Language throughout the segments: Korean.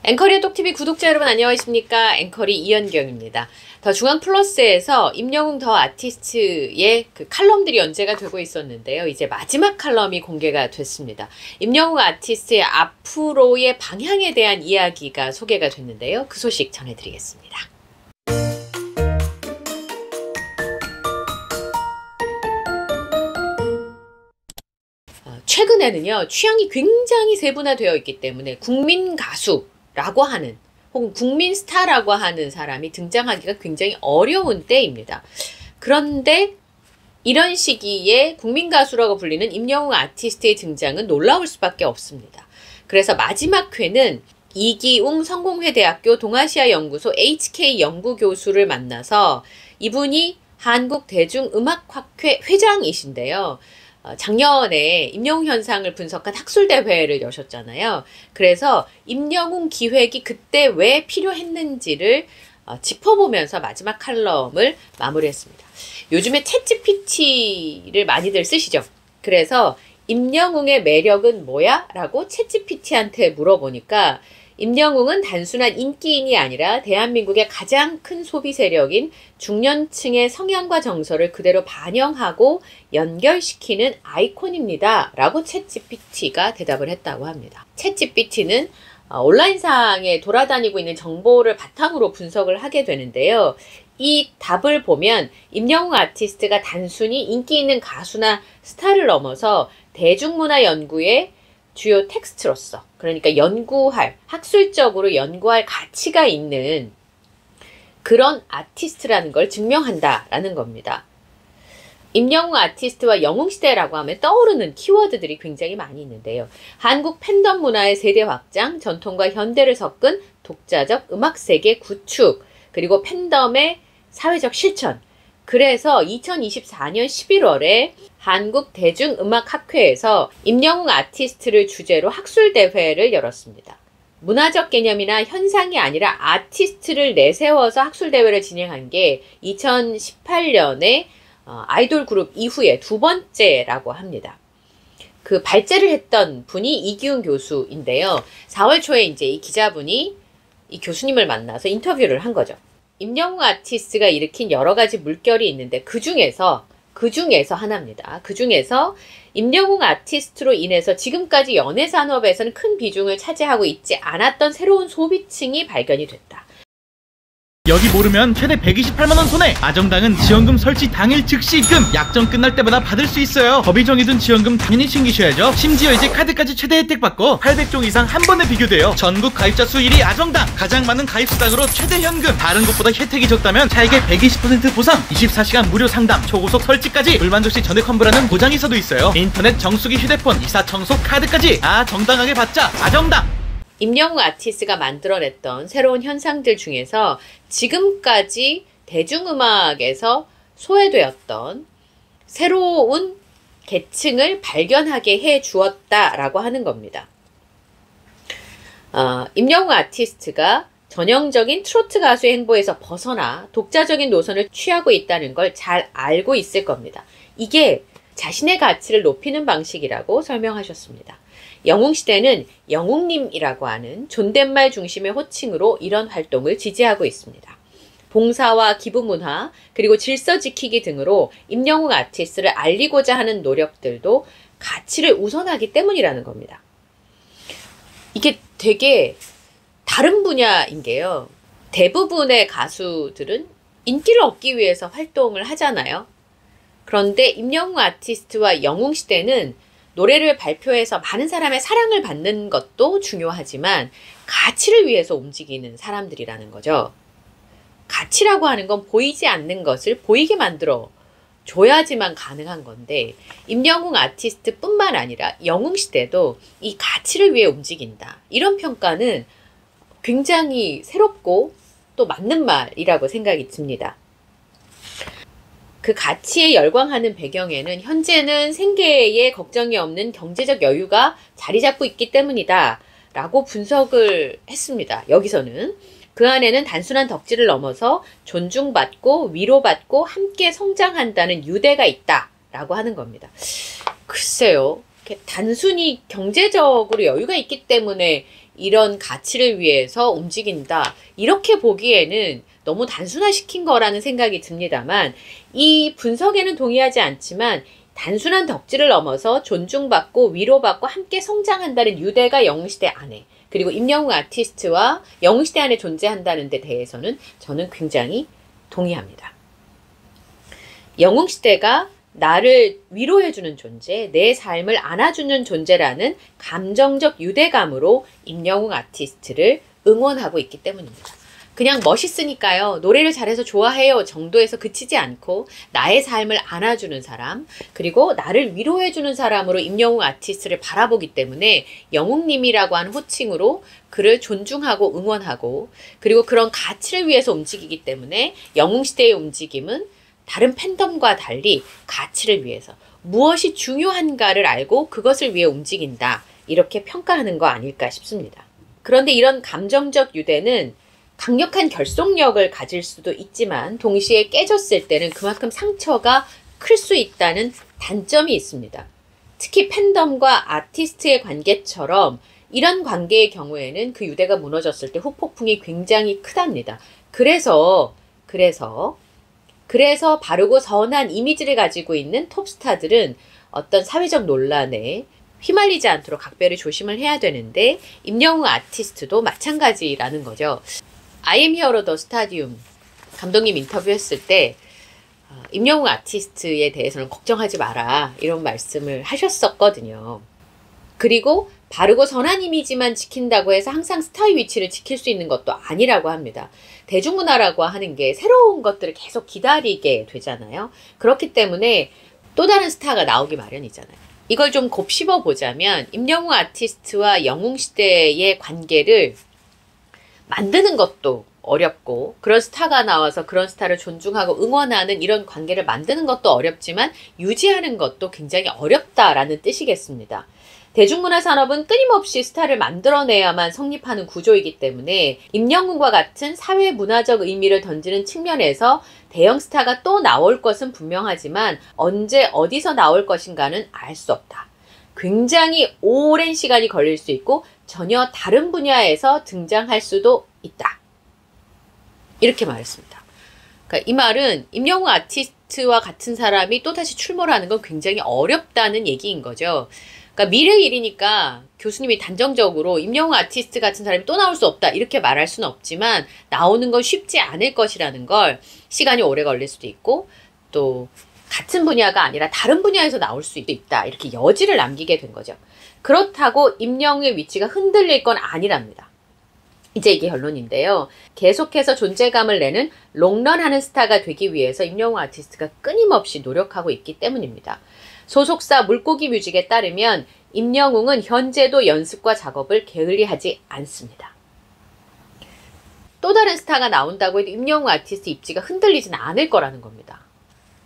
앵커리의 똑TV 구독자 여러분 안녕하십니까? 앵커리 이현경입니다. 더 중앙 플러스에서 임영웅 더 아티스트의 그 칼럼들이 연재가 되고 있었는데요. 이제 마지막 칼럼이 공개가 됐습니다. 임영웅 아티스트의 앞으로의 방향에 대한 이야기가 소개가 됐는데요. 그 소식 전해드리겠습니다. 최근에는요, 취향이 굉장히 세분화되어 있기 때문에 국민 가수라고 하는 혹은 국민 스타라고 하는 사람이 등장하기가 굉장히 어려운 때입니다. 그런데 이런 시기에 국민 가수라고 불리는 임영웅 아티스트의 등장은 놀라울 수밖에 없습니다. 그래서 마지막 회는 이기웅 성공회대학교 동아시아연구소 HK 연구교수를 만나서 이분이 한국대중음악학회 회장이신데요. 작년에 임영웅 현상을 분석한 학술대회를 여셨잖아요. 그래서 임영웅 기획이 그때 왜 필요했는지를 짚어보면서 마지막 칼럼을 마무리했습니다. 요즘에 챗GPT를 많이들 쓰시죠. 그래서 임영웅의 매력은 뭐야? 라고 챗GPT한테 물어보니까 임영웅은 단순한 인기인이 아니라 대한민국의 가장 큰 소비 세력인 중년층의 성향과 정서를 그대로 반영하고 연결시키는 아이콘입니다. 라고 챗GPT가 대답을 했다고 합니다. 챗GPT는 온라인상에 돌아다니고 있는 정보를 바탕으로 분석을 하게 되는데요. 이 답을 보면 임영웅 아티스트가 단순히 인기 있는 가수나 스타를 넘어서 대중문화 연구의 주요 텍스트로서, 그러니까 학술적으로 연구할 가치가 있는 그런 아티스트라는 걸 증명한다라는 겁니다. 임영웅 아티스트와 영웅시대라고 하면 떠오르는 키워드들이 굉장히 많이 있는데요. 한국 팬덤 문화의 세대 확장, 전통과 현대를 섞은 독자적 음악세계 구축, 그리고 팬덤의 사회적 실천. 그래서 2024년 11월에 한국대중음악학회에서 임영웅 아티스트를 주제로 학술대회를 열었습니다. 문화적 개념이나 현상이 아니라 아티스트를 내세워서 학술대회를 진행한 게 2018년에 아이돌 그룹 이후에 두 번째라고 합니다. 그 발제를 했던 분이 이기웅 교수인데요. 4월 초에 이제 이 기자분이 이 교수님을 만나서 인터뷰를 한 거죠. 임영웅 아티스트가 일으킨 여러 가지 물결이 있는데 그 중에서 하나입니다. 그 중에서 임영웅 아티스트로 인해서 지금까지 연예산업에서는 큰 비중을 차지하고 있지 않았던 새로운 소비층이 발견이 됐다. 여기 모르면 최대 128만원 손해! 아정당은 지원금 설치 당일 즉시 입금! 약정 끝날 때마다 받을 수 있어요. 법이 정해둔 지원금 당연히 챙기셔야죠. 심지어 이제 카드까지 최대 혜택 받고 800종 이상 한 번에 비교돼요. 전국 가입자 수 1위 아정당! 가장 많은 가입수당으로 최대 현금! 다른 곳보다 혜택이 적다면 차액의 120% 보상! 24시간 무료 상담, 초고속 설치까지! 불만족시 전액 환불하는 보장이서도 있어요. 인터넷 정수기 휴대폰, 이사 청소 카드까지! 정당하게 받자! 아정당! 임영웅 아티스트가 만들어냈던 새로운 현상들 중에서 지금까지 대중음악에서 소외되었던 새로운 계층을 발견하게 해 주었다라고 하는 겁니다. 임영웅 아티스트가 전형적인 트로트 가수의 행보에서 벗어나 독자적인 노선을 취하고 있다는 걸 잘 알고 있을 겁니다. 이게 자신의 가치를 높이는 방식이라고 설명하셨습니다. 영웅시대는 영웅님이라고 하는 존댓말 중심의 호칭으로 이런 활동을 지지하고 있습니다. 봉사와 기부문화, 그리고 질서 지키기 등으로 임영웅 아티스트를 알리고자 하는 노력들도 가치를 우선하기 때문이라는 겁니다. 이게 되게 다른 분야인 게요. 대부분의 가수들은 인기를 얻기 위해서 활동을 하잖아요. 그런데 임영웅 아티스트와 영웅시대는 노래를 발표해서 많은 사람의 사랑을 받는 것도 중요하지만 가치를 위해서 움직이는 사람들이라는 거죠. 가치라고 하는 건 보이지 않는 것을 보이게 만들어 줘야지만 가능한 건데 임영웅 아티스트뿐만 아니라 영웅시대도 이 가치를 위해 움직인다. 이런 평가는 굉장히 새롭고 또 맞는 말이라고 생각이 듭니다. 그 가치에 열광하는 배경에는 현재는 생계에 걱정이 없는 경제적 여유가 자리 잡고 있기 때문이다 라고 분석을 했습니다. 여기서는 그 안에는 단순한 덕질을 넘어서 존중받고 위로받고 함께 성장한다는 유대가 있다 라고 하는 겁니다. 글쎄요, 이렇게 단순히 경제적으로 여유가 있기 때문에 이런 가치를 위해서 움직인다. 이렇게 보기에는 너무 단순화시킨 거라는 생각이 듭니다만 이 분석에는 동의하지 않지만 단순한 덕질을 넘어서 존중받고 위로받고 함께 성장한다는 유대가 영웅시대 안에 그리고 임영웅 아티스트와 영웅시대 안에 존재한다는 데 대해서는 저는 굉장히 동의합니다. 영웅시대가 나를 위로해주는 존재, 내 삶을 안아주는 존재라는 감정적 유대감으로 임영웅 아티스트를 응원하고 있기 때문입니다. 그냥 멋있으니까요, 노래를 잘해서 좋아해요 정도에서 그치지 않고 나의 삶을 안아주는 사람, 그리고 나를 위로해주는 사람으로 임영웅 아티스트를 바라보기 때문에 영웅님이라고 하는 호칭으로 그를 존중하고 응원하고, 그리고 그런 가치를 위해서 움직이기 때문에 영웅시대의 움직임은 다른 팬덤과 달리 가치를 위해서 무엇이 중요한가를 알고 그것을 위해 움직인다. 이렇게 평가하는 거 아닐까 싶습니다. 그런데 이런 감정적 유대는 강력한 결속력을 가질 수도 있지만 동시에 깨졌을 때는 그만큼 상처가 클 수 있다는 단점이 있습니다. 특히 팬덤과 아티스트의 관계처럼 이런 관계의 경우에는 그 유대가 무너졌을 때 후폭풍이 굉장히 크답니다. 그래서 바르고 선한 이미지를 가지고 있는 톱스타들은 어떤 사회적 논란에 휘말리지 않도록 각별히 조심을 해야 되는데 임영웅 아티스트도 마찬가지라는 거죠. I am here the stadium 감독님 인터뷰했을 때 임영웅 아티스트에 대해서는 걱정하지 마라 이런 말씀을 하셨었거든요. 그리고 바르고 선한 이미지만 지킨다고 해서 항상 스타의 위치를 지킬 수 있는 것도 아니라고 합니다. 대중문화라고 하는 게 새로운 것들을 계속 기다리게 되잖아요. 그렇기 때문에 또 다른 스타가 나오기 마련이잖아요. 이걸 좀 곱씹어 보자면 임영웅 아티스트와 영웅시대의 관계를 만드는 것도 어렵고 그런 스타가 나와서 그런 스타를 존중하고 응원하는 이런 관계를 만드는 것도 어렵지만 유지하는 것도 굉장히 어렵다라는 뜻이겠습니다. 대중문화 산업은 끊임없이 스타를 만들어내야만 성립하는 구조이기 때문에 임영웅과 같은 사회문화적 의미를 던지는 측면에서 대형 스타가 또 나올 것은 분명하지만 언제 어디서 나올 것인가는 알 수 없다. 굉장히 오랜 시간이 걸릴 수 있고 전혀 다른 분야에서 등장할 수도 있다. 이렇게 말했습니다. 그러니까 이 말은 임영웅 아티스트와 같은 사람이 또다시 출몰 하는 건 굉장히 어렵다는 얘기인 거죠. 그러니까 미래 일이니까 교수님이 단정적으로 임영웅 아티스트 같은 사람이 또 나올 수 없다 이렇게 말할 수는 없지만 나오는 건 쉽지 않을 것이라는 걸 시간이 오래 걸릴 수도 있고 또 같은 분야가 아니라 다른 분야에서 나올 수도 있다 이렇게 여지를 남기게 된 거죠. 그렇다고 임영웅의 위치가 흔들릴 건 아니랍니다. 이제 이게 결론인데요. 계속해서 존재감을 내는 롱런하는 스타가 되기 위해서 임영웅 아티스트가 끊임없이 노력하고 있기 때문입니다. 소속사 물고기 뮤직에 따르면 임영웅은 현재도 연습과 작업을 게을리하지 않습니다. 또 다른 스타가 나온다고 해도 임영웅 아티스트 입지가 흔들리진 않을 거라는 겁니다.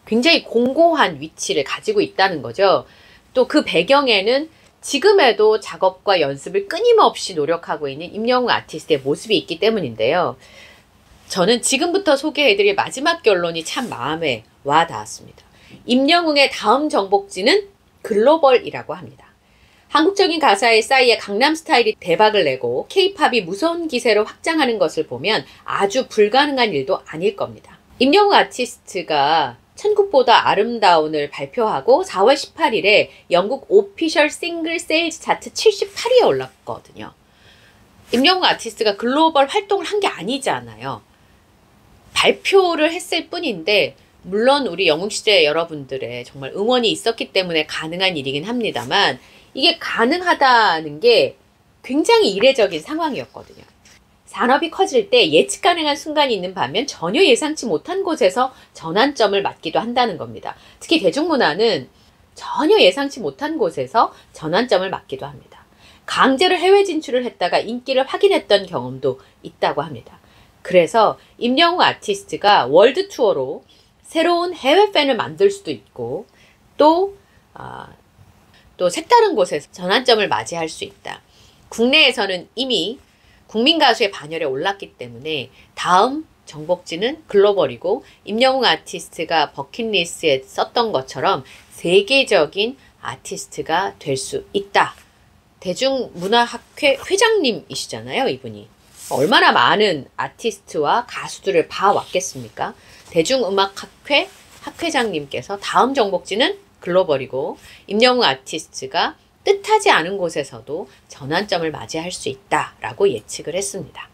굉장히 공고한 위치를 가지고 있다는 거죠. 또 그 배경에는 지금에도 작업과 연습을 끊임없이 노력하고 있는 임영웅 아티스트의 모습이 있기 때문인데요. 저는 지금부터 소개해드릴 마지막 결론이 참 마음에 와 닿았습니다. 임영웅의 다음 정복지는 글로벌이라고 합니다. 한국적인 가사에 쌓이에 강남스타일이 대박을 내고 K-팝이 무서운 기세로 확장하는 것을 보면 아주 불가능한 일도 아닐 겁니다. 임영웅 아티스트가 천국보다 아름다운을 발표하고 4월 18일에 영국 오피셜 싱글 세일즈 차트 78위에 올랐거든요. 임영웅 아티스트가 글로벌 활동을 한 게 아니잖아요. 발표를 했을 뿐인데 물론 우리 영웅시대 여러분들의 정말 응원이 있었기 때문에 가능한 일이긴 합니다만 이게 가능하다는 게 굉장히 이례적인 상황이었거든요. 산업이 커질 때 예측 가능한 순간이 있는 반면 전혀 예상치 못한 곳에서 전환점을 맞기도 한다는 겁니다. 특히 대중문화는 전혀 예상치 못한 곳에서 전환점을 맞기도 합니다. 강제로 해외 진출을 했다가 인기를 확인했던 경험도 있다고 합니다. 그래서 임영웅 아티스트가 월드 투어로 새로운 해외 팬을 만들 수도 있고 또 색다른 곳에서 전환점을 맞이할 수 있다. 국내에서는 이미 국민 가수의 반열에 올랐기 때문에 다음 정복지는 글로벌이고 임영웅 아티스트가 버킷리스트에 썼던 것처럼 세계적인 아티스트가 될 수 있다. 대중문화학회 회장님이시잖아요, 이분이. 얼마나 많은 아티스트와 가수들을 봐왔겠습니까? 대중음악학회 학회장님께서 다음 정복지는 글로벌이고 임영웅 아티스트가 뜻하지 않은 곳에서도 전환점을 맞이할 수 있다라고 예측을 했습니다.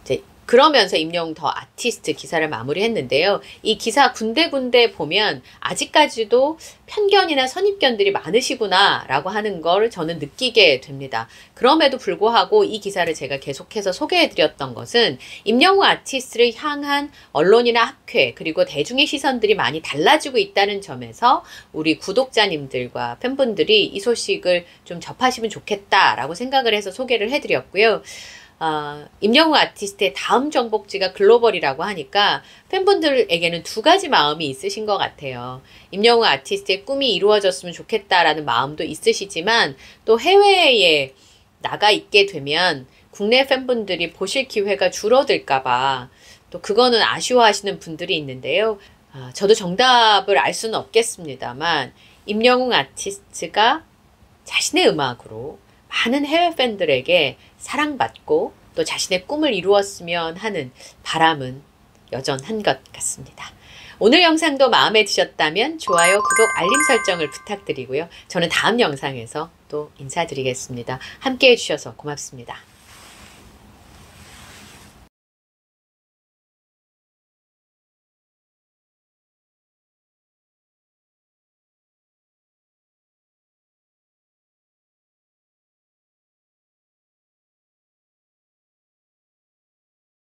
이제 그러면서 임영웅 더 아티스트 기사를 마무리했는데요. 이 기사 군데군데 보면 아직까지도 편견이나 선입견들이 많으시구나 라고 하는 걸 저는 느끼게 됩니다. 그럼에도 불구하고 이 기사를 제가 계속해서 소개해드렸던 것은 임영웅 아티스트를 향한 언론이나 학회 그리고 대중의 시선들이 많이 달라지고 있다는 점에서 우리 구독자님들과 팬분들이 이 소식을 좀 접하시면 좋겠다라고 생각을 해서 소개를 해드렸고요. 임영웅 아티스트의 다음 정복지가 글로벌이라고 하니까 팬분들에게는 두 가지 마음이 있으신 것 같아요. 임영웅 아티스트의 꿈이 이루어졌으면 좋겠다라는 마음도 있으시지만 또 해외에 나가 있게 되면 국내 팬분들이 보실 기회가 줄어들까봐 또 그거는 아쉬워하시는 분들이 있는데요. 저도 정답을 알 수는 없겠습니다만 임영웅 아티스트가 자신의 음악으로 많은 해외 팬들에게 사랑받고 또 자신의 꿈을 이루었으면 하는 바람은 여전한 것 같습니다. 오늘 영상도 마음에 드셨다면 좋아요, 구독, 알림 설정을 부탁드리고요. 저는 다음 영상에서 또 인사드리겠습니다. 함께 해주셔서 고맙습니다.